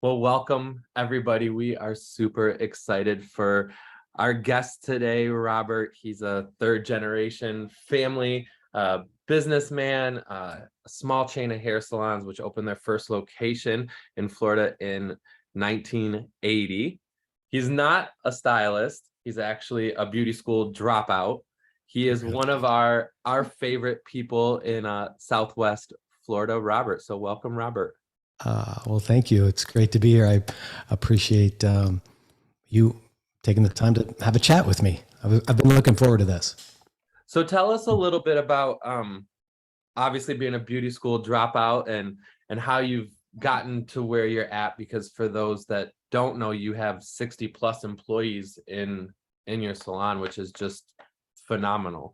Well, welcome everybody. We are super excited for our guest today, Robert. He's a third generation family businessman, a small chain of hair salons, which opened their first location in Florida in 1980. He's not a stylist. He's actually a beauty school dropout. He is one of our favorite people in Southwest Florida, Robert. So welcome, Robert. Well, thank you. It's great to be here. I appreciate you taking the time to have a chat with me. I've been looking forward to this. So tell us a little bit about obviously being a beauty school dropout and how you've gotten to where you're at, because for those that don't know, you have 60 plus employees in your salon, which is just phenomenal.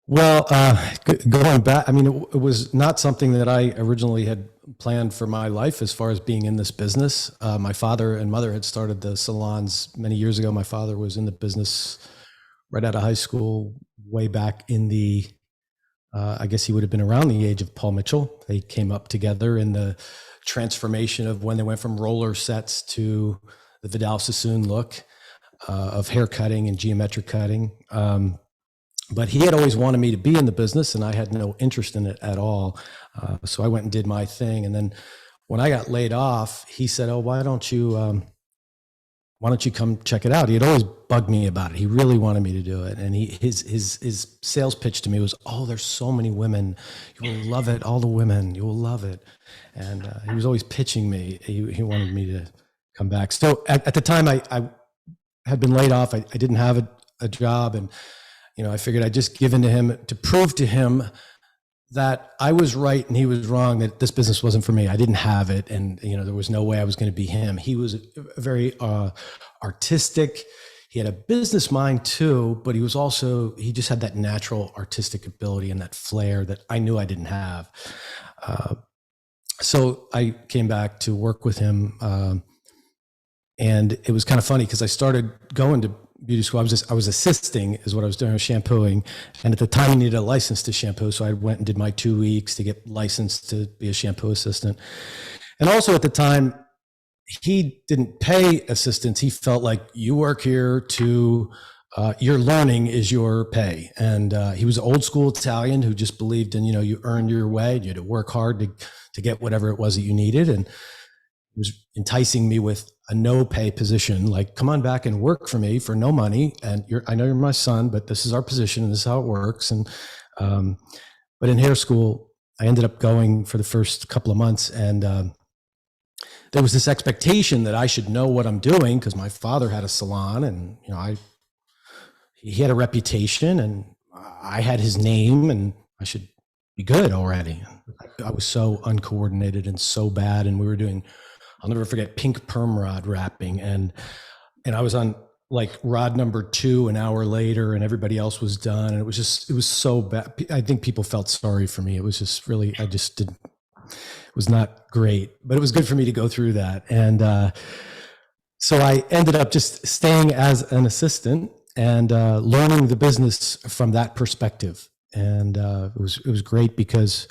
Well, going back, I mean, it was not something that I originally had planned for my life as far as being in this business. My father and mother had started the salons many years ago. My father was in the business right out of high school, way back in the, I guess he would have been around the age of Paul Mitchell. They came up together in the transformation of when they went from roller sets to the Vidal Sassoon look of hair cutting and geometric cutting. But he had always wanted me to be in the business, and I had no interest in it at all. So I went and did my thing. And then when I got laid off, he said, "Oh, why don't you come check it out?" He had always bugged me about it. He really wanted me to do it. And his sales pitch to me was, "Oh, there's so many women. You will love it. All the women, you will love it." And he was always pitching me. He wanted me to come back. So at the time I had been laid off. I didn't have a job, and I figured I'd just give in to him to prove to him that I was right and he was wrong, that this business wasn't for me. I didn't have it. And, there was no way I was going to be him. He was very artistic. He had a business mind too, but he just had that natural artistic ability and that flair that I knew I didn't have. So I came back to work with him. And it was kind of funny because I started going to beauty school. I was assisting is what I was doing, shampooing. And at the time I needed a license to shampoo. So I went and did my 2 weeks to get licensed to be a shampoo assistant. And also at the time, he didn't pay assistants. He felt like, you work here to, your learning is your pay. And he was old school Italian who just believed in, you earned your way. You had to work hard to get whatever it was that you needed. And he was enticing me with a no pay position, like, come on back and work for me for no money. And I know you're my son, but this is our position and this is how it works. And, but in hair school, I ended up going for the first couple of months. And there was this expectation that I should know what I'm doing because my father had a salon and, he had a reputation and I had his name and I should be good already. I was so uncoordinated and so bad. And we were doing, I'll never forget, pink perm rod wrapping. And I was on like rod number 2 an hour later and everybody else was done. And it was so bad. I think people felt sorry for me. It was just really, it was not great, but it was good for me to go through that. And so I ended up just staying as an assistant and learning the business from that perspective. And it was great because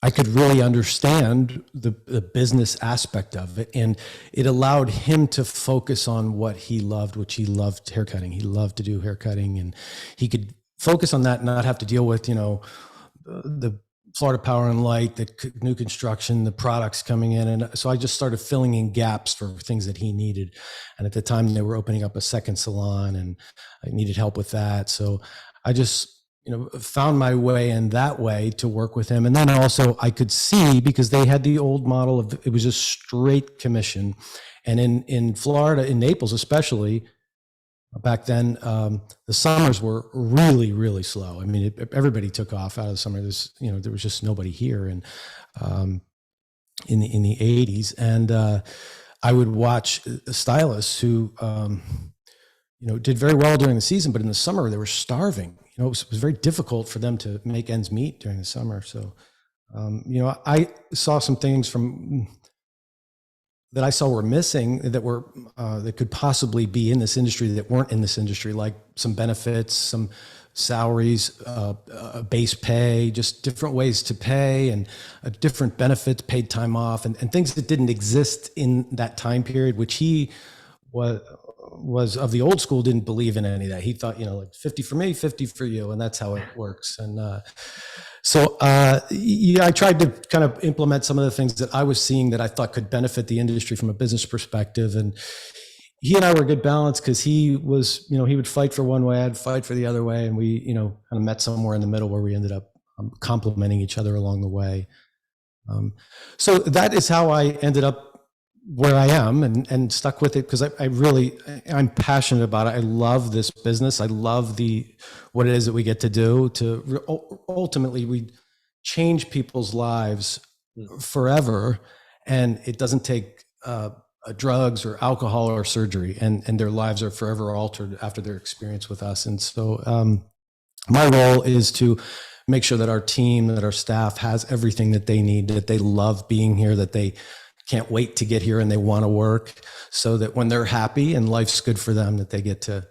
I could really understand the business aspect of it. And it allowed him to focus on what he loved, which he loved haircutting. He loved to do haircutting and he could focus on that and not have to deal with, the Florida Power and Light, the new construction, the products coming in. And so I just started filling in gaps for things that he needed. And at the time they were opening up a second salon and I needed help with that. So I just, found my way in that way to work with him. And then also I could see, because they had the old model of, it was a straight commission. And in Florida, in Naples especially, back then, the summers were really, really slow. I mean, everybody took off out of the summer. There was just nobody here. And in the 80s. And I would watch stylists who, did very well during the season, but in the summer they were starving. It was very difficult for them to make ends meet during the summer. So, I saw some things that I saw were missing that could possibly be in this industry that weren't in this industry, like some benefits, some salaries, base pay, just different ways to pay, and different benefits, paid time off, and things that didn't exist in that time period, which he was of the old school, didn't believe in any of that. He thought, like 50 for me, 50 for you, and that's how it works. And I tried to kind of implement some of the things that I was seeing that I thought could benefit the industry from a business perspective. And he and I were a good balance, because he was, he would fight for one way, I'd fight for the other way. And we, kind of met somewhere in the middle where we ended up complementing each other along the way. So that is how I ended up where I am, and stuck with it, because I'm passionate about it. I love this business. I love what it is that we get to do to ultimately we change people's lives forever. And it doesn't take drugs or alcohol or surgery, and their lives are forever altered after their experience with us. And so my role is to make sure that our team, that our staff has everything that they need, that they love being here, that they can't wait to get here and they want to work, so that when they're happy and life's good for them, that they get to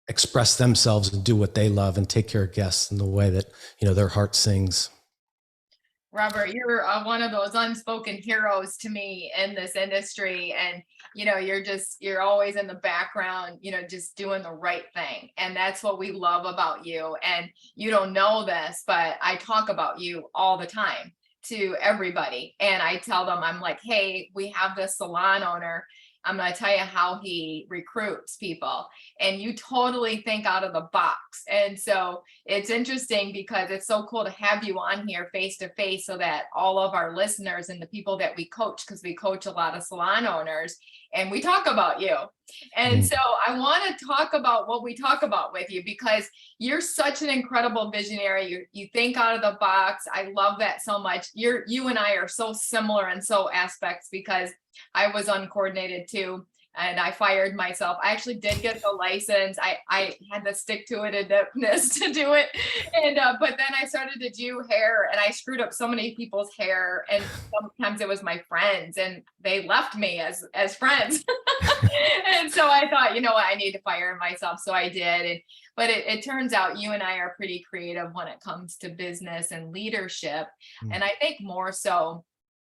express themselves and do what they love and take care of guests in the way that, their heart sings. Robert, you're one of those unspoken heroes to me in this industry. And, you're always in the background, just doing the right thing. And that's what we love about you. And you don't know this, but I talk about you all the time to everybody. And I tell them, I'm like, hey, we have this salon owner. I'm going to tell you how he recruits people. And you totally think out of the box. And so it's interesting, because it's so cool to have you on here face to face, so that all of our listeners and the people that we coach, because we coach a lot of salon owners, and we talk about you. And so I want to talk about what we talk about with you, because you're such an incredible visionary. You think out of the box. I love that so much. You and I are so similar in so aspects, because I was uncoordinated too, and I fired myself. I actually did get the license. I had the stick to it-ness to do it. And, but then I started to do hair, and I screwed up so many people's hair. And sometimes it was my friends, and they left me as friends. And so I thought, what, I need to fire myself. So I did. But it turns out you and I are pretty creative when it comes to business and leadership. And I think more so,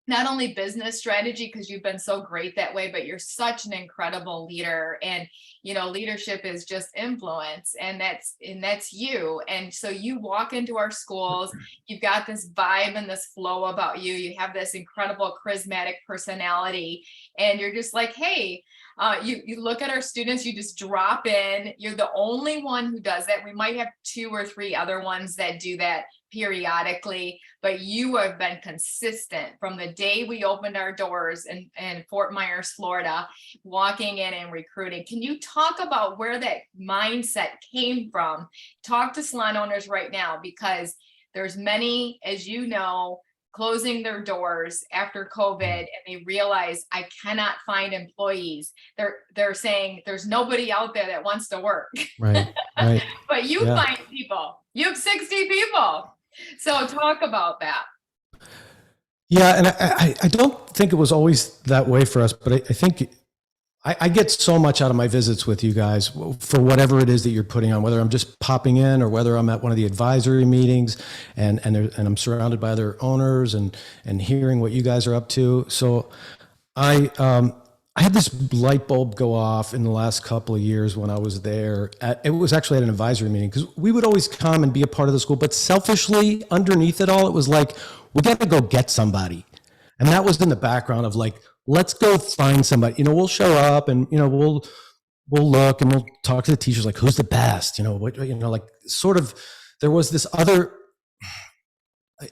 not only business strategy, because you've been so great that way, but you're such an incredible leader. And, leadership is just influence, and that's you. And so you walk into our schools, you've got this vibe and this flow about you. You have this incredible charismatic personality, and you're just like, hey, you look at our students, you just drop in. You're the only one who does that. We might have 2 or 3 other ones that do that periodically, but you have been consistent from the day we opened our doors in Fort Myers, Florida, walking in and recruiting. Can you talk about where that mindset came from? Talk to salon owners right now, because there's many, as you know, closing their doors after COVID, and they realize, I cannot find employees. They're saying there's nobody out there that wants to work. Right. But you find people. You have 60 people. So talk about that. Yeah, and I don't think it was always that way for us, but I think I get so much out of my visits with you guys for whatever it is that you're putting on, whether I'm just popping in or whether I'm at one of the advisory meetings, and I'm surrounded by other owners and hearing what you guys are up to. So I had this light bulb go off in the last couple of years when I was there. It was actually at an advisory meeting, because we would always come and be a part of the school, but selfishly underneath it all, it was like, we got to go get somebody. And that was in the background of like, let's go find somebody. We'll show up, and we'll look, and we'll talk to the teachers, like, who's the best? Like, sort of, there was this other.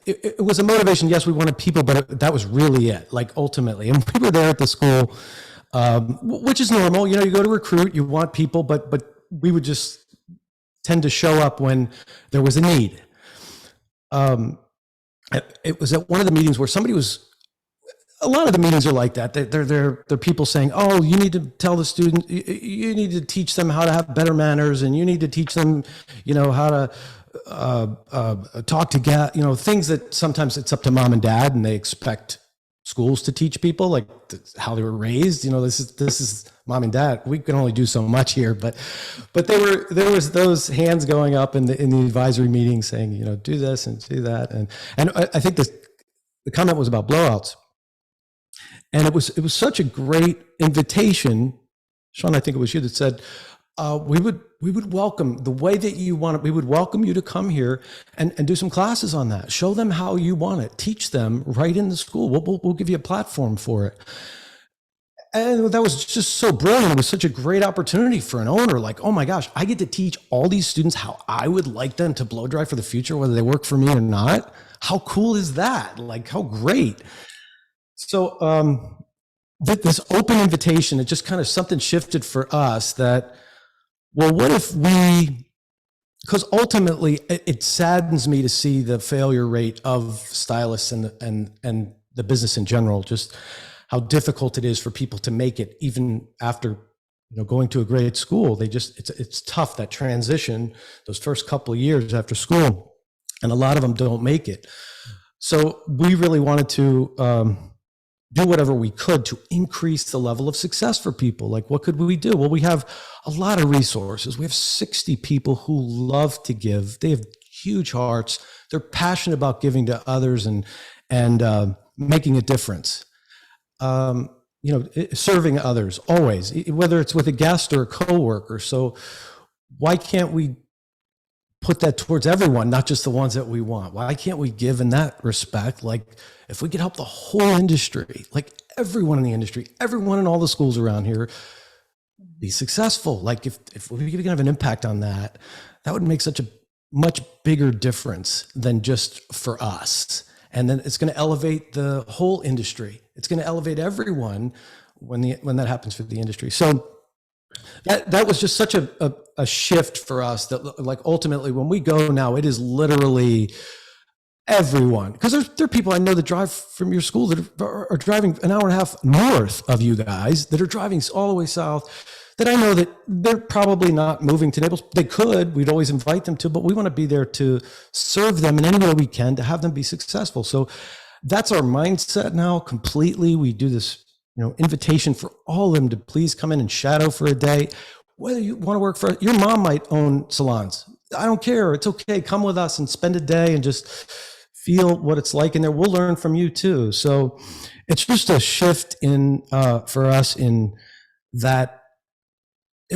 It was a motivation. Yes, we wanted people, but that was really it. Like, ultimately, and we were there at the school, which is normal. You go to recruit, you want people, but we would just tend to show up when there was a need. It was at one of the meetings where somebody was. A lot of the meetings are like that. They're people saying, "Oh, you need to tell the student, you need to teach them how to have better manners, and you need to teach them, how to talk to things that sometimes it's up to mom and dad, and they expect schools to teach people like how they were raised. This is mom and dad. We can only do so much here, but there was those hands going up in the advisory meeting saying, do this and do that. And I think the comment was about blowouts. And it was such a great invitation. Sean, I think it was you that said, we would welcome the way that you want it. We would welcome you to come here and do some classes on that. Show them how you want it. Teach them right in the school. We'll give you a platform for it. And that was just so brilliant. It was such a great opportunity for an owner. Like, oh my gosh, I get to teach all these students how I would like them to blow dry for the future, whether they work for me or not. How cool is that? Like, how great. So this open invitation, it just kind of something shifted for us that, well, what if because ultimately it saddens me to see the failure rate of stylists and the business in general, just how difficult it is for people to make it even after going to a great school. It's tough, that transition, those first couple of years after school, and a lot of them don't make it. So we really wanted to do whatever we could to increase the level of success for people. Like, what could we do? Well, we have a lot of resources. We have 60 people who love to give. They have huge hearts. They're passionate about giving to others and making a difference. Serving others always, whether it's with a guest or a coworker. So why can't we put that towards everyone, not just the ones that we want? Why can't we give in that respect? Like, if we could help the whole industry, like everyone in the industry, everyone in all the schools around here be successful. Like if we can have an impact on that, that would make such a much bigger difference than just for us. And then it's going to elevate the whole industry. It's going to elevate everyone when that happens for the industry. So that was just such a shift for us that, like, ultimately when we go now, it is literally everyone, because there are people I know that drive from your school that are driving an hour and a half north of you guys, that are driving all the way south, that I know that they're probably not moving to Naples. They could, we'd always invite them to, but we want to be there to serve them in any way we can to have them be successful. So that's our mindset now completely. We do this, invitation for all of them to please come in and shadow for a day. Whether you want to work for, your mom might own salons. I don't care. It's okay. Come with us and spend a day and just feel what it's like in there. We'll learn from you too. So it's just a shift in for us in that.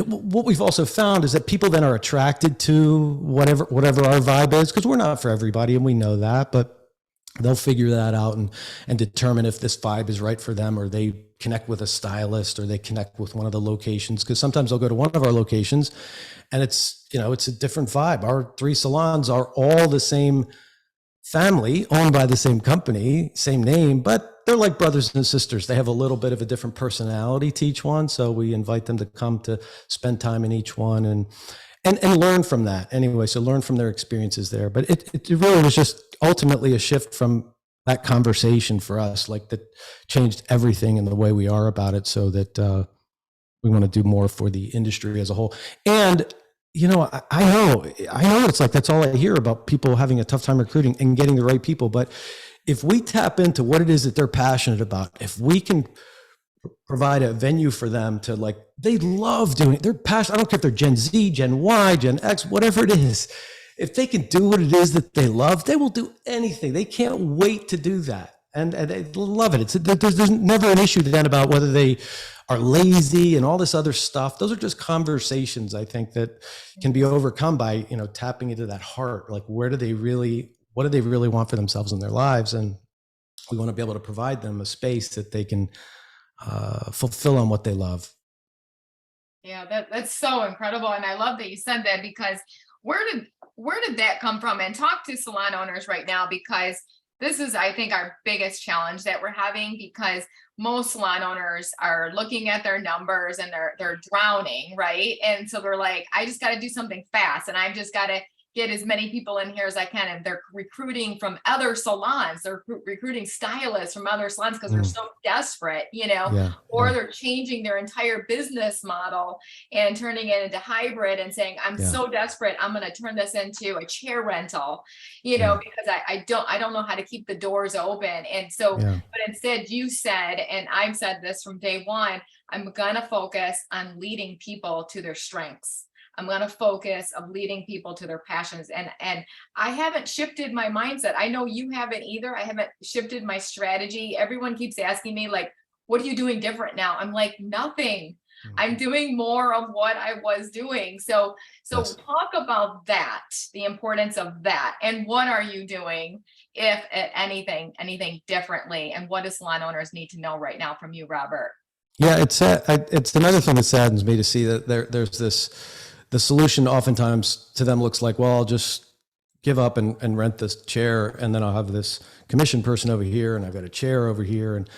What we've also found is that people then are attracted to whatever our vibe is, because we're not for everybody and we know that, but they'll figure that out and determine if this vibe is right for them, or they connect with a stylist, or they connect with one of the locations. Because sometimes they'll go to one of our locations and it's a different vibe. Our 3 salons are all the same family, owned by the same company, same name, but they're like brothers and sisters. They have a little bit of a different personality to each one. So we invite them to come to spend time in each one and learn from that anyway. So learn from their experiences there. But it really was just ultimately a shift from that conversation for us, like, that changed everything in the way we are about it, so that we want to do more for the industry as a whole. And I know it's like, that's all I hear about, people having a tough time recruiting and getting the right people. But if we tap into what it is that they're passionate about, if we can provide a venue for them to, like, they love doing it, they're passionate. I don't care if they're Gen Z, Gen Y, Gen X, whatever it is. If they can do what it is that they love, they will do anything. They can't wait to do that. And they love it. There's never an issue then about whether they are lazy and all this other stuff. Those are just conversations, I think, that can be overcome by, tapping into that heart. Like, what do they really want for themselves in their lives? And we want to be able to provide them a space that they can fulfill on what they love. Yeah, that's so incredible. And I love that you said that, because where did that come from? And talk to salon owners right now, because this is, I think, our biggest challenge that we're having, because most salon owners are looking at their numbers and they're drowning, right? And so they're like, I just got to do something fast, and I've just got to get as many people in here as I can. And they're recruiting from other salons. They're recruiting stylists from other salons because they're so desperate, or they're changing their entire business model and turning it into hybrid and saying, I'm so desperate, I'm going to turn this into a chair rental, because I don't know how to keep the doors open. And so, but instead you said, and I've said this from day one, I'm going to focus on leading people to their strengths. I'm going to focus on leading people to their passions. And I haven't shifted my mindset. I know you haven't either. I haven't shifted my strategy. Everyone keeps asking me, like, what are you doing different now? I'm like, nothing. I'm doing more of what I was doing. So talk about that, the importance of that. And what are you doing, if anything differently? And what do salon owners need to know right now from you, Robert? Yeah, it's another thing that saddens me to see that there's the solution oftentimes to them looks like, well, I'll just give up and rent this chair, and then I'll have this commission person over here, and I've got a chair over here, and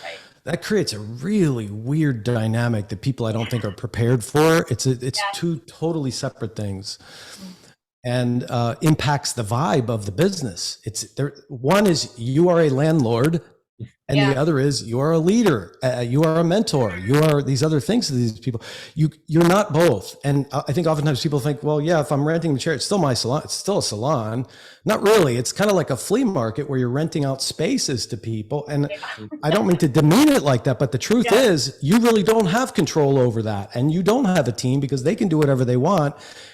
that creates a really weird dynamic that people I don't think are prepared for. It's two totally separate things, and impacts the vibe of the business. One is you are a landlord, and the other is you are a leader, you are a mentor, you are these other things to these people. You're not both. And I think oftentimes people think, well, yeah, if I'm renting the chair, it's still my salon. It's still a salon. Not really. It's kind of like a flea market where you're renting out spaces to people. And I don't mean to demean it like that, but the truth is you really don't have control over that. And you don't have a team because they can do whatever they want.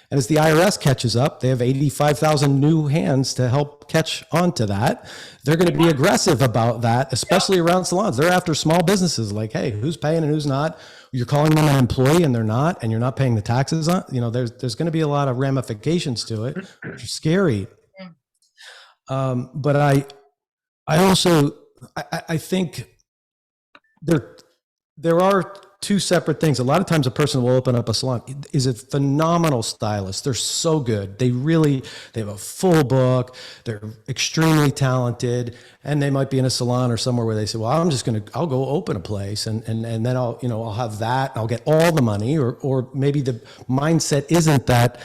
And as the IRS catches up, they have 85,000 new hands to help catch on to that. They're going to be aggressive about that, especially around salons. They're after small businesses like, hey, who's paying and who's not? You're calling them an employee and they're not, and you're not paying the taxes on, there's going to be a lot of ramifications to it, which is scary. But I also think there are two separate things. A lot of times a person will open up a salon, is a phenomenal stylist. They're so good. They have a full book. They're extremely talented, and they might be in a salon or somewhere where they say, well, I'll go open a place and then I'll have that. I'll get all the money, or maybe the mindset isn't that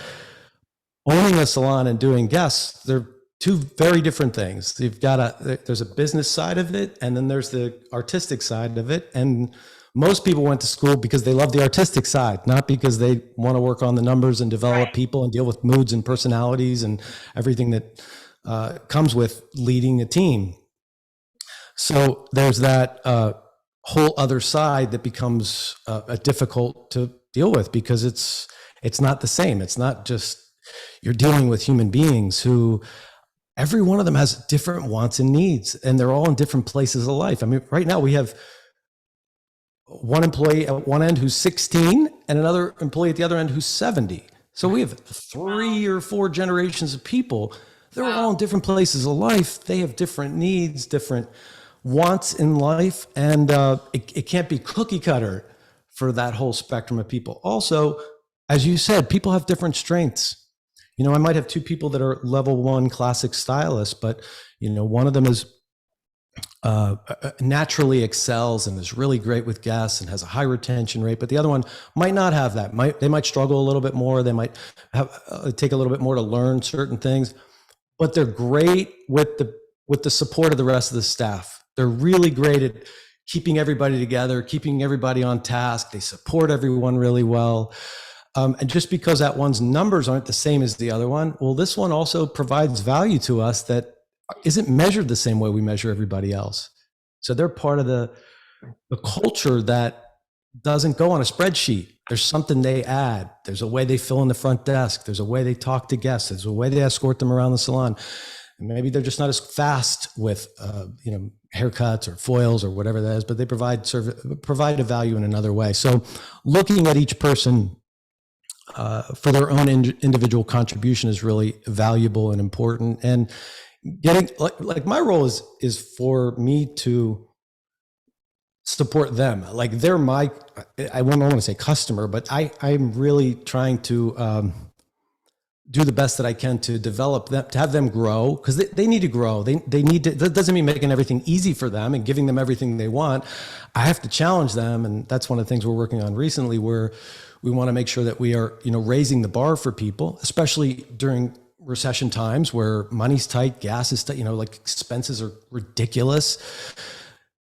owning a salon and doing guests, they're two very different things. There's a business side of it, and then there's the artistic side of it. And most people went to school because they love the artistic side, not because they want to work on the numbers and develop people and deal with moods and personalities and everything that comes with leading a team. So there's that whole other side that becomes difficult to deal with because it's not the same. It's not just, you're dealing with human beings who every one of them has different wants and needs, and they're all in different places of life. I mean, right now we have one employee at one end who's 16 and another employee at the other end who's 70. So we have 3 or 4 generations of people. They're all in different places of life. They have different needs, different wants in life. And it can't be cookie cutter for that whole spectrum of people. Also, as you said, people have different strengths. I might have 2 people that are level 1 classic stylists, but one of them is naturally excels and is really great with guests and has a high retention rate, but the other one might not have that. They might struggle a little bit more. They might have take a little bit more to learn certain things, but they're great with the support of the rest of the staff. They're really great at keeping everybody together, keeping everybody on task. They support everyone really well. And just because that one's numbers aren't the same as the other one, well, this one also provides value to us that isn't measured the same way we measure everybody else. So they're part of the culture that doesn't go on a spreadsheet. There's something they add. There's a way they fill in the front desk. There's a way they talk to guests. There's a way they escort them around the salon. And maybe they're just not as fast with, haircuts or foils or whatever that is, but they provide a value in another way. So looking at each person for their own individual contribution is really valuable and important. And getting like my role is for me to support them. Like they're I won't want to say customer, but I'm really trying to do the best that I can to develop them, to have them grow, because they need to grow. They need to. That doesn't mean making everything easy for them and giving them everything they want. I have to challenge them, and that's one of the things we're working on recently, where we want to make sure that we are, raising the bar for people, especially during recession times where money's tight, gas is tight, like expenses are ridiculous,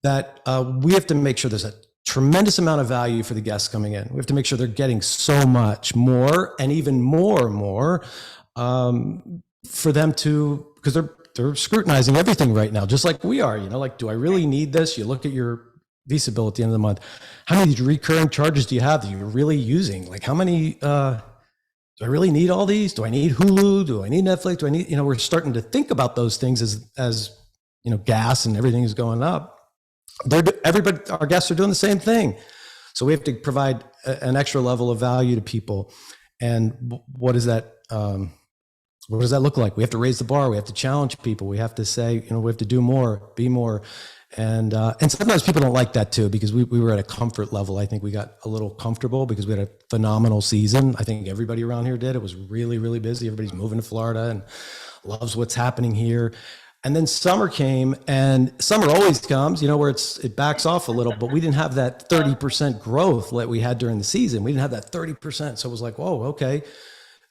that we have to make sure there's a tremendous amount of value for the guests coming in. We have to make sure they're getting so much more and even more for them to, because they're scrutinizing everything right now, just like we are, like, do I really need this? You look at your Visa bill at the end of the month. How many recurring charges do you have that you're really using? Like, how many, do I really need all these? Do I need Hulu? Do I need Netflix? Do I need, we're starting to think about those things as gas and everything is going up. Everybody, our guests are doing the same thing. So we have to provide an extra level of value to people. And what does that look like? We have to raise the bar. We have to challenge people. We have to say, we have to do more, be more. And sometimes people don't like that too, because we were at a comfort level. I think we got a little comfortable because we had a phenomenal season. I think everybody around here did. It was really, really busy. Everybody's moving to Florida and loves what's happening here. And then summer came, and summer always comes, where it backs off a little, but we didn't have that 30% growth that we had during the season. We didn't have that 30%. So it was like, whoa, okay.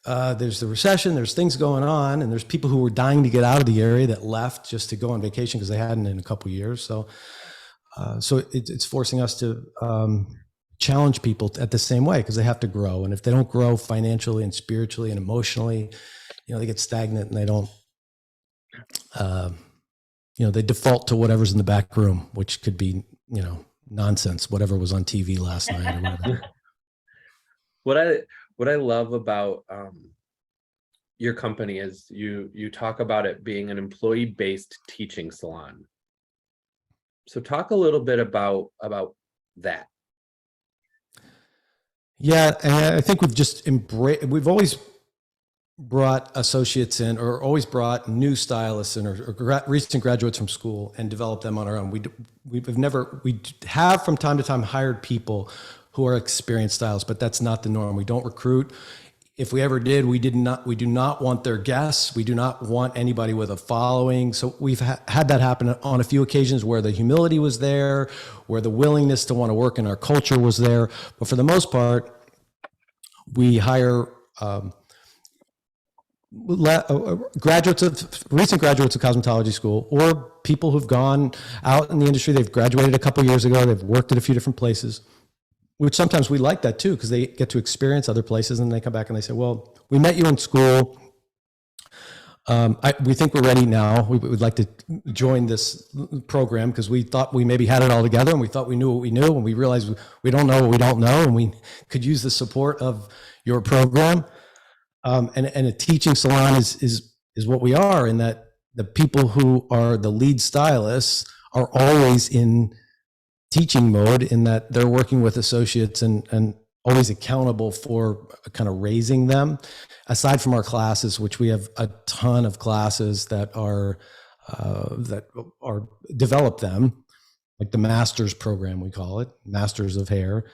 There's the recession, there's things going on, and there's people who were dying to get out of the area that left just to go on vacation because they hadn't in a couple of years. So it's forcing us to challenge people at the same way, because they have to grow. And if they don't grow financially and spiritually and emotionally, they get stagnant and they don't, they default to whatever's in the back room, which could be, nonsense, whatever was on TV last night or whatever. What I love about your company is you talk about it being an employee-based teaching salon. So talk a little bit about that. Yeah, and I think we've always brought associates in, or always brought new stylists in, or recent graduates from school, and developed them on our own. We have from time to time hired people who are experienced stylists, but that's not the norm. We don't recruit. If we ever did, we do not want their guests. We do not want anybody with a following. So we've had that happen on a few occasions where the humility was there, where the willingness to want to work in our culture was there. But for the most part, we hire recent graduates of cosmetology school, or people who've gone out in the industry. They've graduated a couple years ago. They've worked at a few different places, which sometimes we like that too, because they get to experience other places, and they come back and they say, well, we met you in school. We think we're ready now. We would like to join this program because we thought we maybe had it all together, and we thought we knew what we knew, and we realized we don't know what we don't know, and we could use the support of your program. And a teaching salon is what we are, in that the people who are the lead stylists are always in teaching mode, in that they're working with associates and always accountable for kind of raising them. Aside from our classes, which we have a ton of classes that are develop them, like the master's program, we call it, Masters of Hair.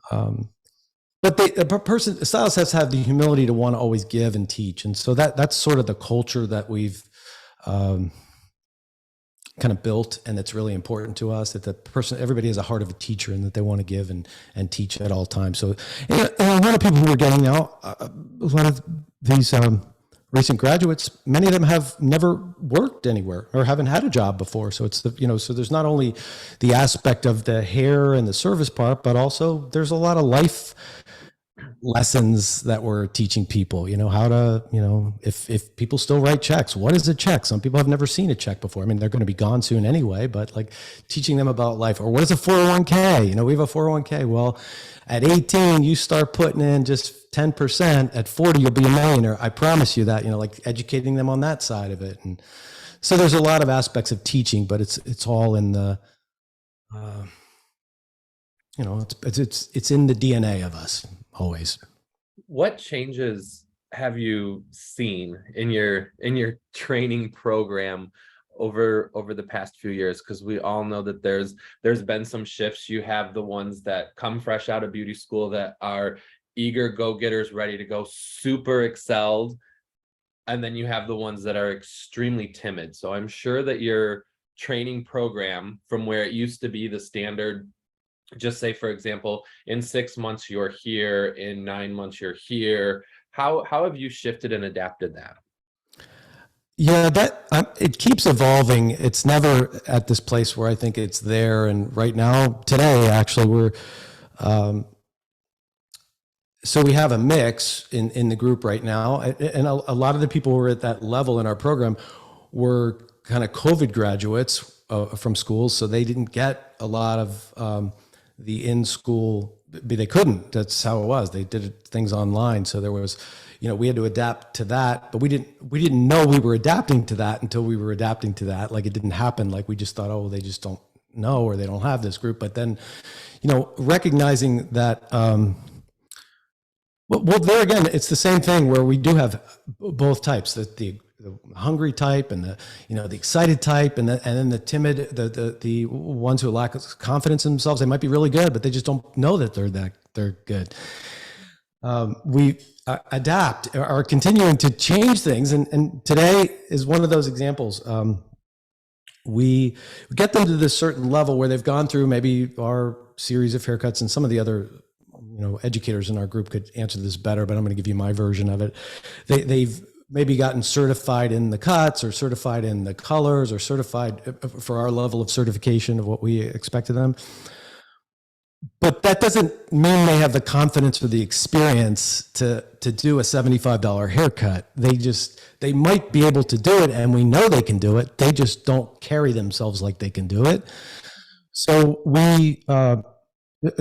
But a stylist has to have the humility to want to always give and teach. And so that's sort of the culture that we've kind of built, and it's really important to us, that everybody has a heart of a teacher, and that they want to give and teach at all times. So and a lot of people who are getting now, a lot of these recent graduates, many of them have never worked anywhere or haven't had a job before. So it's so there's not only the aspect of the hair and the service part, but also there's a lot of life lessons that we're teaching people, how to, if people still write checks, what is a check? Some people have never seen a check before. I mean, they're going to be gone soon anyway, but like teaching them about life. Or what is a 401k? We have a 401k. Well, at 18, you start putting in just 10%. At 40, you'll be a millionaire. I promise you that, like educating them on that side of it. And so there's a lot of aspects of teaching, but it's all in the, it's in the DNA of us always. What changes have you seen in your training program over the past few years? Because we all know that there's been some shifts. You have the ones that come fresh out of beauty school that are eager go-getters, ready to go, super excelled, and then you have the ones that are extremely timid. So I'm sure that your training program, from where it used to be the standard, just say, for example, in 6 months you're here, in 9 months you're here, how have you shifted and adapted that? Yeah, it keeps evolving. It's never at this place where I think it's there. And right now, today, actually, um, so we have a mix in the group right now. And a lot of the people who are at that level in our program were kind of COVID graduates from schools. So they didn't get a lot of the in-school, they couldn't. That's how it was. They did things online. So there was, we had to adapt to that, but we didn't know we were adapting to that until we were adapting to that. Like it didn't happen. Like we just thought, oh, they just don't know, or they don't have this group. But then, recognizing that, well, there again, it's the same thing where we do have both types, the hungry type and the excited type, and then the timid, the ones who lack confidence in themselves. They might be really good, but they just don't know that they're good. We adapt, are continuing to change things, and today is one of those examples. We get them to this certain level where they've gone through maybe our series of haircuts, and some of the other educators in our group could answer this better, but I'm going to give you my version of it. They've maybe gotten certified in the cuts, or certified in the colors, or certified for our level of certification of what we expect of them. But that doesn't mean they have the confidence or the experience to do a $75 haircut. They might be able to do it, and we know they can do it. They just don't carry themselves like they can do it. So we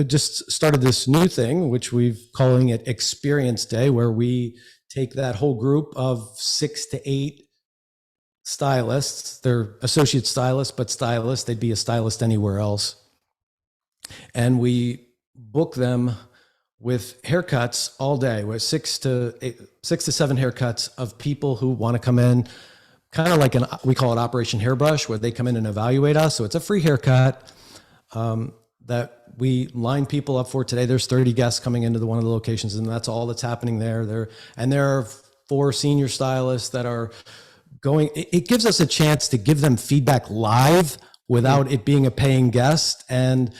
just started this new thing, which we've calling it Experience Day, where we take that whole group of 6 to 8 stylists. They're associate stylists, but stylists, they'd be a stylist anywhere else. And we book them with haircuts all day, with 6 to 7 haircuts of people who want to come in, kind of like we call it Operation Hairbrush, where they come in and evaluate us. So it's a free haircut that we line people up for. Today there's 30 guests coming into one of the locations, and that's all that's happening there. There are 4 senior stylists that are going. It gives us a chance to give them feedback live without it being a paying guest, and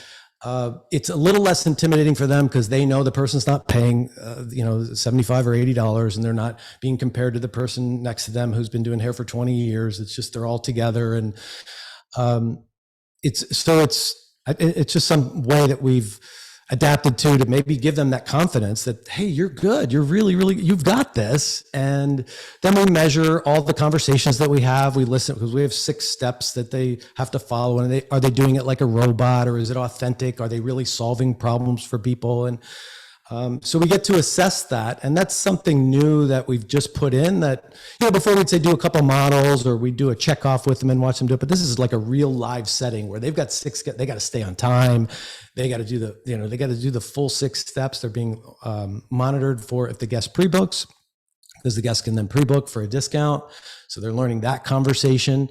it's a little less intimidating for them because they know the person's not paying $75 or $80, and they're not being compared to the person next to them who's been doing hair for 20 years. It's just they're all together, and it's just some way that we've adapted to maybe give them that confidence that, hey, you're good. You're really, really, you've got this. And then we measure all the conversations that we have. We listen, because we have 6 steps that they have to follow. And are they doing it like a robot, or is it authentic? Are they really solving problems for people? And so we get to assess that. And that's something new that we've just put in that, before we'd say do a couple models, or we'd do a check off with them and watch them do it. But this is like a real live setting where they've got 6, they got to stay on time. They got to do they got to do the full 6 steps. They're being monitored for if the guest pre-books, because the guest can then pre-book for a discount. So they're learning that conversation.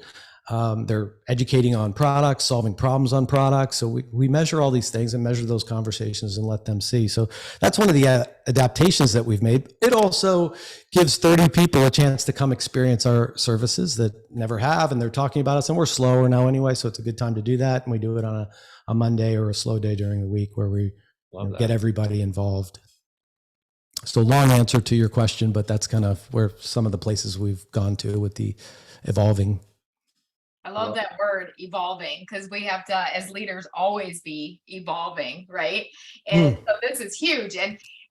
They're educating on products, solving problems on products. So we measure all these things and measure those conversations and let them see. So that's one of the adaptations that we've made. It also gives 30 people a chance to come experience our services that never have, and they're talking about us, and we're slower now anyway. So it's a good time to do that. And we do it on a Monday or a slow day during the week where we get everybody involved. So long answer to your question, but that's kind of where some of the places we've gone to with the evolving. I love that word, evolving, because we have to, as leaders, always be evolving, right? And so this is huge.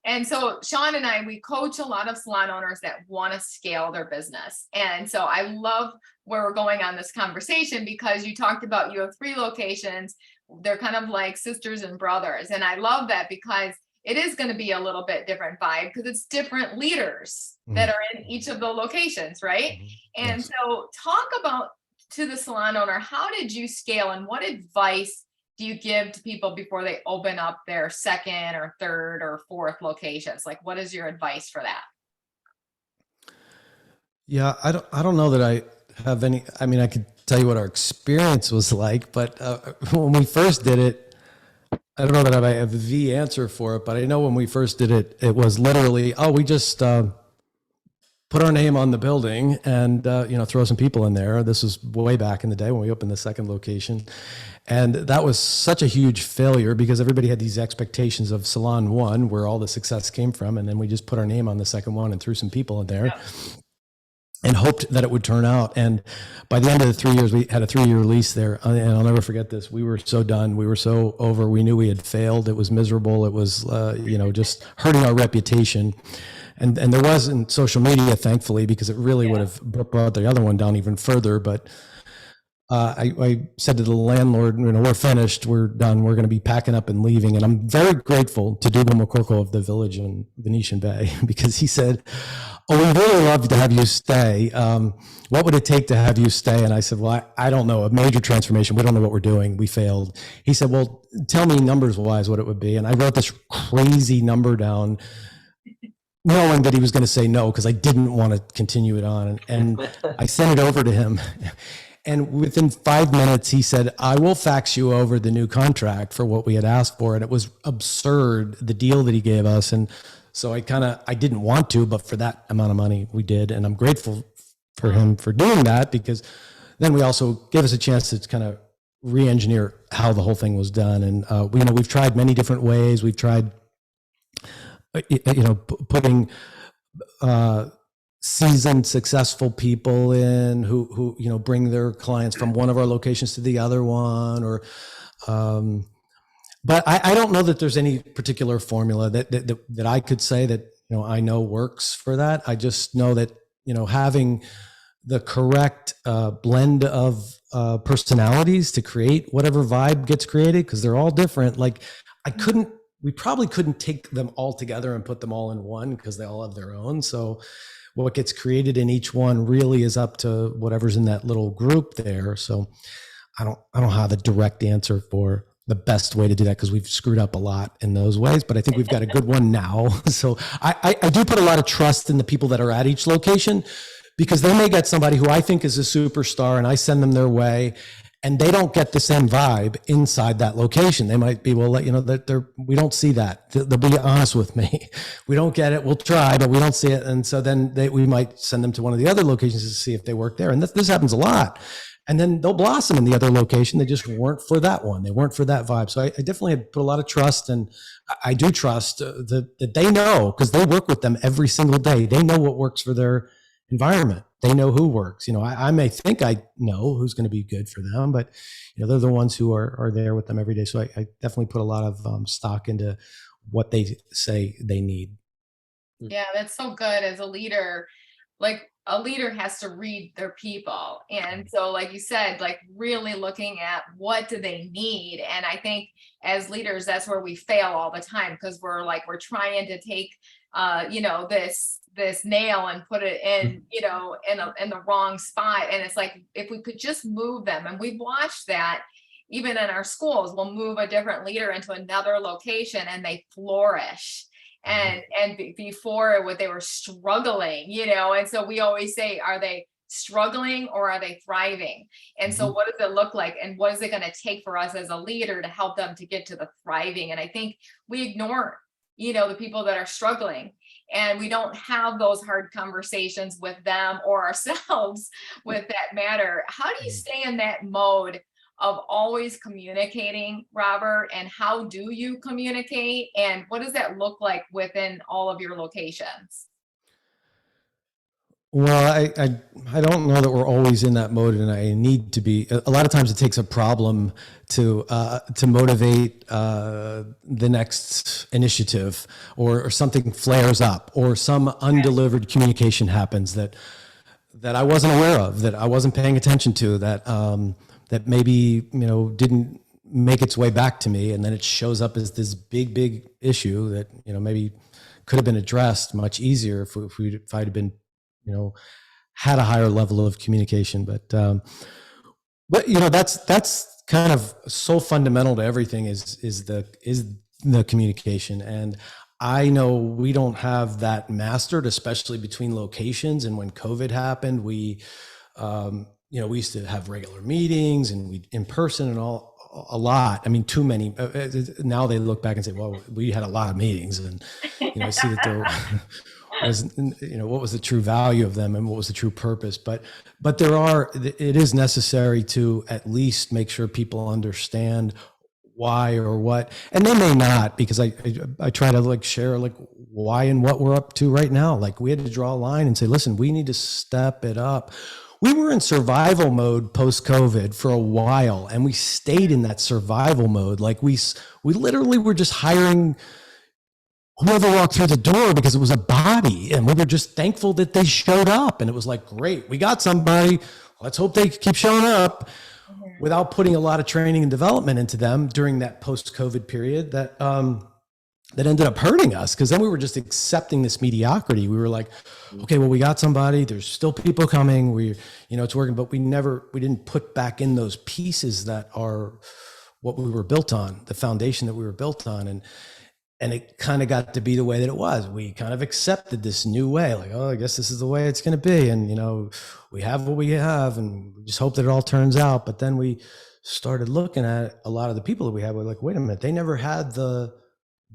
And so Sean and I, we coach a lot of salon owners that want to scale their business. And so I love where we're going on this conversation, because you talked about you have 3 locations. They're kind of like sisters and brothers. And I love that, because it is going to be a little bit different vibe, because it's different leaders that are in each of the locations, right? And Yes. so talk about, to the salon owner, how did you scale, and what advice do you give to people before they open up their 2nd or 3rd or 4th locations? Like, what is your advice for that? Yeah, I don't know that I have any. I mean, I could tell you what our experience was like, but when we first did it, I don't know that I have the answer for it, but I know when we first did it, it was literally, we just put our name on the building and throw some people in there. This was way back in the day when we opened the 2nd location, and that was such a huge failure because everybody had these expectations of Salon 1, where all the success came from, and then we just put our name on the 2nd one and threw some people in there. and hoped that it would turn out. And by the end of the 3 years, we had a 3-year lease there. And I'll never forget this. We were so done. We were so over. We knew we had failed. It was miserable. It was, just hurting our reputation. And there wasn't social media, thankfully, because it really would have brought the other one down even further. But I said to the landlord, we're finished, we're done, we're going to be packing up and leaving. And I'm very grateful to Dougal McCorkle of the Village in Venetian Bay, because he said, "Oh, we'd really love to have you stay. What would it take to have you stay?" And I said, "Well, I don't know, a major transformation. We don't know what we're doing. We failed." He said, "Well, tell me numbers wise what it would be." And I wrote this crazy number down, knowing that he was going to say no, because I didn't want to continue it on. And I sent it over to him. And within 5 minutes, he said, "I will fax you over the new contract for what we had asked for." And it was absurd, the deal that he gave us. And so I didn't want to, but for that amount of money, we did. And I'm grateful for him for doing that, because then we also gave us a chance to kind of re-engineer how the whole thing was done. And we've tried many different ways. We've tried, putting seasoned, successful people in who bring their clients from one of our locations to the other one, or but I don't know that there's any particular formula that I could say that I know works for that. I just know that having the correct blend of personalities to create whatever vibe gets created, because they're all different. Like we probably couldn't take them all together and put them all in one, because they all have their own. So what gets created in each one really is up to whatever's in that little group there. So I don't have the direct answer for the best way to do that, because we've screwed up a lot in those ways, but I think we've got a good one now. So I do put a lot of trust in the people that are at each location, because they may get somebody who I think is a superstar and I send them their way, and they don't get the same vibe inside that location. They might be, that we don't see that. They'll be honest with me. We don't get it. We'll try, but we don't see it. And so then we might send them to one of the other locations to see if they work there. And this happens a lot. And then they'll blossom in the other location. They just weren't for that one. They weren't for that vibe. So I definitely had put a lot of trust, and I do trust that they know, because they work with them every single day. They know what works for their environment. They know who works. I may think I know who's going to be good for them, but they're the ones who are there with them every day. So I definitely put a lot of stock into what they say they need. Yeah, that's so good. As a leader, like a leader has to read their people. And so, like you said, like really looking at what do they need. And I think as leaders, that's where we fail all the time, because we're trying to take, this nail and put it in, in the wrong spot. And it's like, if we could just move them, and we've watched that even in our schools, we'll move a different leader into another location and they flourish. And before they were struggling, and so we always say, are they struggling or are they thriving? And so what does it look like, and what is it going to take for us as a leader to help them to get to the thriving? And I think we ignore the people that are struggling, and we don't have those hard conversations with them or ourselves with that matter. How do you stay in that mode of always communicating, Robert? And how do you communicate? And what does that look like within all of your locations? Well, I don't know that we're always in that mode, and I need to be. A lot of times, it takes a problem to motivate the next initiative, or something flares up, or some undelivered communication happens that I wasn't aware of, that I wasn't paying attention to, that maybe didn't make its way back to me, and then it shows up as this big issue that maybe could have been addressed much easier if I'd been had a higher level of communication. But that's kind of so fundamental to everything is the communication. And I know we don't have that mastered, especially between locations. And when COVID happened, we used to have regular meetings, and we in person and all, a lot. I mean, too many. Now they look back and say, well, we had a lot of meetings, and I see that there was, what was the true value of them and what was the true purpose. But it is necessary to at least make sure people understand why or what, and they may not, because I try to like share like why and what we're up to right now. Like we had to draw a line and say, listen, we need to step it up. We were in survival mode post-COVID for a while, and we stayed in that survival mode. Like we literally were just hiring whoever walked through the door because it was a body, and we were just thankful that they showed up. And it was like, great, we got somebody. Let's hope they keep showing up, without putting a lot of training and development into them during that post-COVID period that ended up hurting us, because then we were just accepting this mediocrity. We were like, okay, well, we got somebody, there's still people coming, it's working, but we didn't put back in those pieces that are what we were built on, the foundation that we were built on. And it kind of got to be the way that it was. We kind of accepted this new way, like, oh, I guess this is the way it's going to be. And, we have what we have, and we just hope that it all turns out. But then we started looking at a lot of the people that we had. We're like, wait a minute, they never had the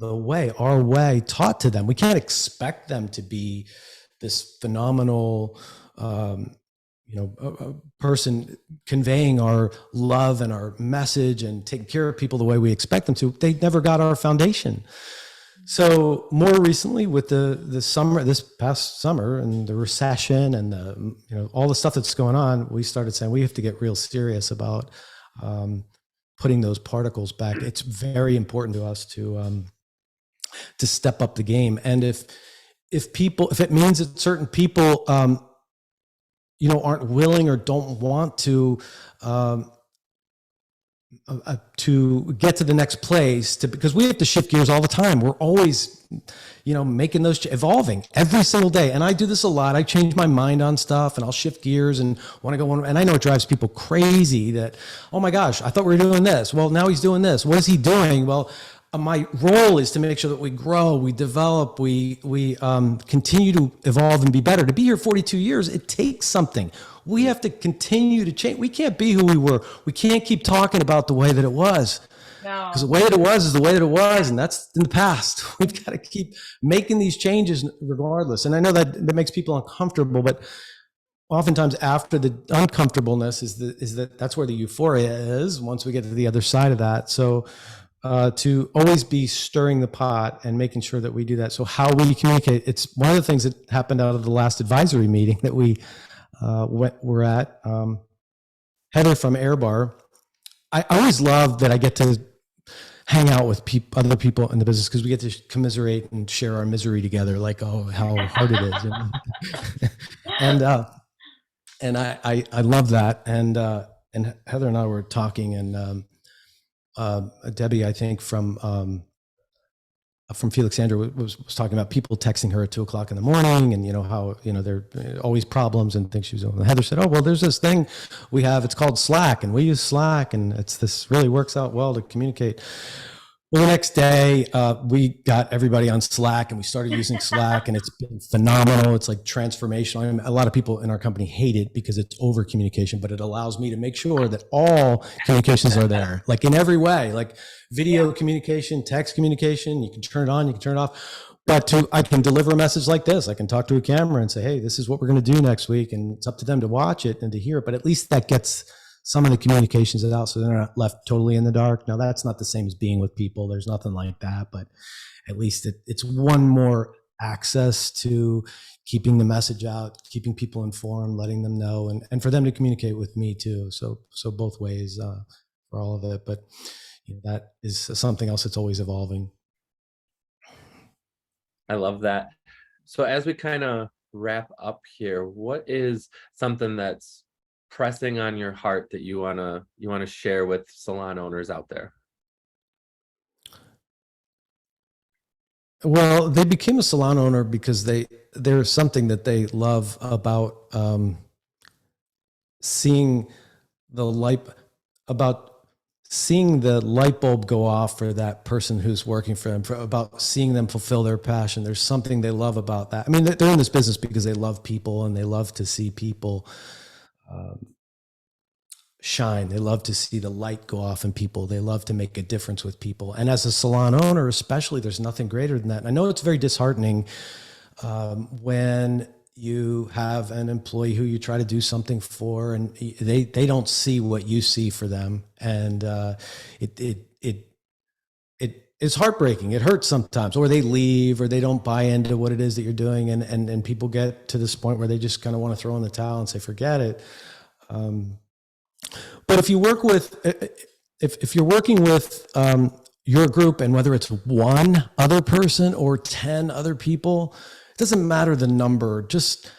way, our way taught to them. We can't expect them to be this phenomenal, a person conveying our love and our message and taking care of people the way we expect them to. They never got our foundation. So more recently, with the summer, this past summer, and the recession and all the stuff that's going on, we started saying we have to get real serious about putting those particles back. It's very important to us to step up the game. And if it means that certain people aren't willing or don't want to get to the next place, because we have to shift gears all the time. We're always, making those, evolving every single day. And I do this a lot. I change my mind on stuff, and I'll shift gears and want to go on. And I know it drives people crazy that, oh my gosh, I thought we were doing this. Well, now he's doing this. What is he doing? Well, my role is to make sure that we grow, we develop, we continue to evolve and be better. To be here 42 years, it takes something. We have to continue to change. We can't be who we were. We can't keep talking about the way that it was. No. Because the way that it was is the way that it was, and that's in the past. We've got to keep making these changes regardless. And I know that makes people uncomfortable, but oftentimes after the uncomfortableness that's where the euphoria is, once we get to the other side of that. So to always be stirring the pot and making sure that we do that. So how we communicate, it's one of the things that happened out of the last advisory meeting that we were at. Heather from Airbar. I always love that I get to hang out with other people in the business, because we get to commiserate and share our misery together, like, oh, how hard it is. And I love that. And Heather and I were talking, and Debbie, I think from Felix Andrew was talking about people texting her at 2:00 in the morning, and how there are always problems and things she was doing. Heather said, oh, well, there's this thing we have, it's called Slack, and we use Slack, and this really works out well to communicate. Well, the next day, we got everybody on Slack, and we started using Slack, and it's been phenomenal. It's like transformational. I mean, a lot of people in our company hate it because it's over communication, but it allows me to make sure that all communications are there, like in every way, like video communication, text communication. You can turn it on, you can turn it off. But I can deliver a message like this. I can talk to a camera and say, hey, this is what we're going to do next week. And it's up to them to watch it and to hear it. But at least that gets some of the communications out, so they're not left totally in the dark. Now, that's not the same as being with people. There's nothing like that, but at least it's one more access to keeping the message out, keeping people informed, letting them know, and for them to communicate with me too. So both ways for all of it. But that is something else that's always evolving. I love that. So as we kind of wrap up here, what is something that's pressing on your heart that you want to share with salon owners out there? Well, they became a salon owner because there's something that they love about seeing the light bulb go off for that person who's working for them, about seeing them fulfill their passion. There's something they love about that. I mean, they're in this business because they love people, and they love to see people shine. They love to see the light go off in people. They love to make a difference with people. And as a salon owner, especially, there's nothing greater than that. And I know it's very disheartening when you have an employee who you try to do something for, and they don't see what you see for them. And it is heartbreaking. It hurts sometimes, or they leave, or they don't buy into what it is that you're doing. And people get to this point where they just kind of want to throw in the towel and say, forget it. But if you work with, if you're working with your group, and whether it's one other person or 10 other people, it doesn't matter the number. Just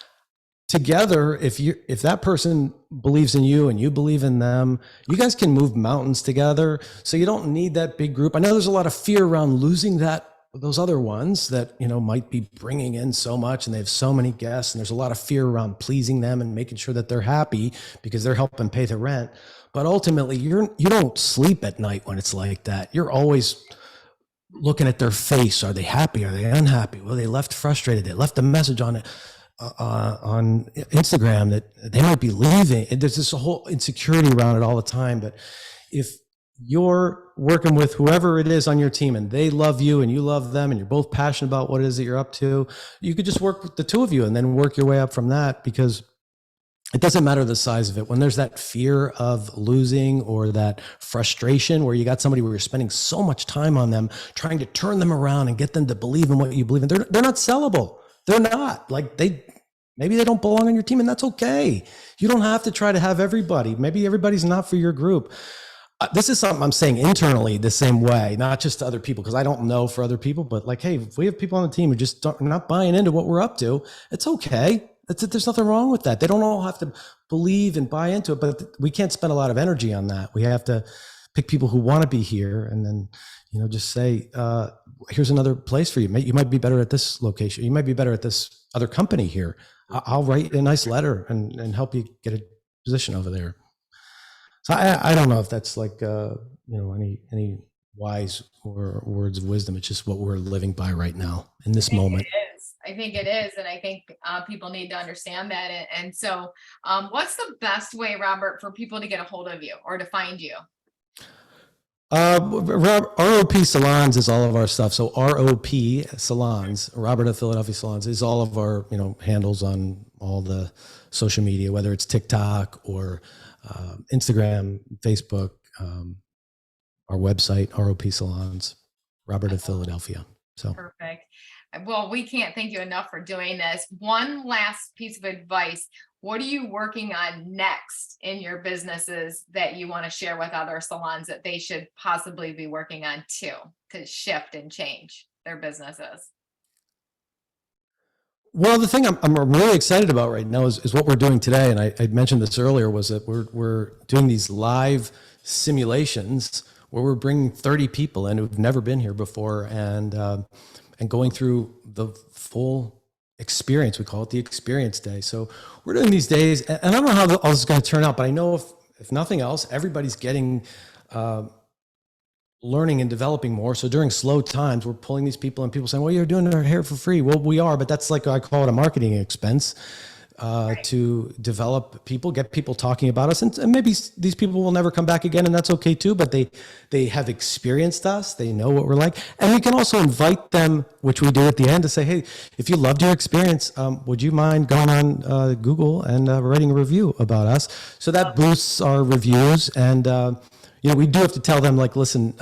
together, if that person believes in you and you believe in them, you guys can move mountains together. So you don't need that big group. I know there's a lot of fear around losing those other ones that, you know, might be bringing in so much, and they have so many guests, and there's a lot of fear around pleasing them and making sure that they're happy because they're helping pay the rent. But ultimately, you don't sleep at night when it's like that. You're always looking at their face. Are they happy? Are they unhappy? Well, they left frustrated. They left a message on Instagram that they might be leaving. And there's this whole insecurity around it all the time. But if you're working with whoever it is on your team and they love you and you love them and you're both passionate about what it is that you're up to, you could just work with the two of you and then work your way up from that, because it doesn't matter the size of it. When there's that fear of losing or that frustration where you got somebody where you're spending so much time on them, trying to turn them around and get them to believe in what you believe in, they're not sellable. They're not. Like, maybe they don't belong on your team, and that's okay. You don't have to try to have everybody. Maybe everybody's not for your group. This is something I'm saying internally the same way, not just to other people, because I don't know for other people, but like, hey, if we have people on the team who just are not buying into what we're up to, it's okay. There's nothing wrong with that. They don't all have to believe and buy into it, but we can't spend a lot of energy on that. We have to pick people who want to be here, and then, you know, just say, here's another place for you. You might be better at this location. You might be better at this other company here. I'll write a nice letter and help you get a position over there. So I don't know if that's like, you know, any wise or words of wisdom. It's just what we're living by right now in this moment. I think it is. And I think people need to understand that. And so what's the best way, Robert, for people to get a hold of you or to find you? ROP Salons is all of our stuff. So ROP Salons, Robert of Philadelphia Salons, is all of our, you know, handles on all the social media, whether it's TikTok or Instagram, Facebook, our website, ROP Salons, Robert of Philadelphia. So perfect. Well, we can't thank you enough for doing this. One last piece of advice. What are you working on next in your businesses that you want to share with other salons that they should possibly be working on too, to shift and change their businesses? Well, the thing I'm really excited about right now is what we're doing today. And I mentioned this earlier, was that we're doing these live simulations where we're bringing 30 people in who've never been here before, and going through the full experience. We call it the experience day. So we're doing these days, and I don't know how all this is going to turn out, but I know if nothing else, everybody's getting learning and developing more. So during slow times, we're pulling these people, and people saying, well, you're doing our hair for free. Well, we are, but that's like, I call it a marketing expense to develop people, get people talking about us. And maybe these people will never come back again, and that's okay too, but they have experienced us. They know what we're like. And we can also invite them, which we do at the end, to say, hey, if you loved your experience, would you mind going on Google and writing a review about us? So that boosts our reviews. And you know, we do have to tell them, like, listen,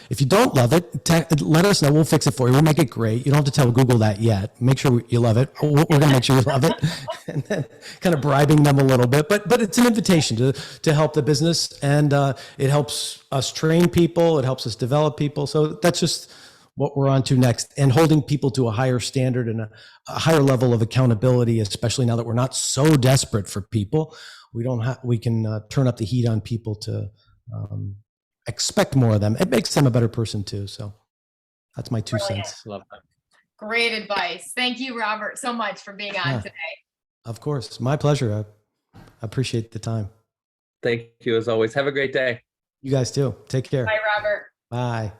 if you don't love it, let us know. We'll fix it for you. We'll make it great. You don't have to tell Google that yet. Make sure you love it. We're going to make sure you love it. And then kind of bribing them a little bit. But it's an invitation to help the business. And it helps us train people. It helps us develop people. So that's just what we're on to next. And holding people to a higher standard and a higher level of accountability, especially now that we're not so desperate for people. We can turn up the heat on people to expect more of them. It makes them a better person too. So that's my 2 cents. Love that. Great advice. Thank you, Robert, so much for being on today. Of course. My pleasure. I appreciate the time. Thank you as always. Have a great day. You guys too. Take care. Bye, Robert. Bye.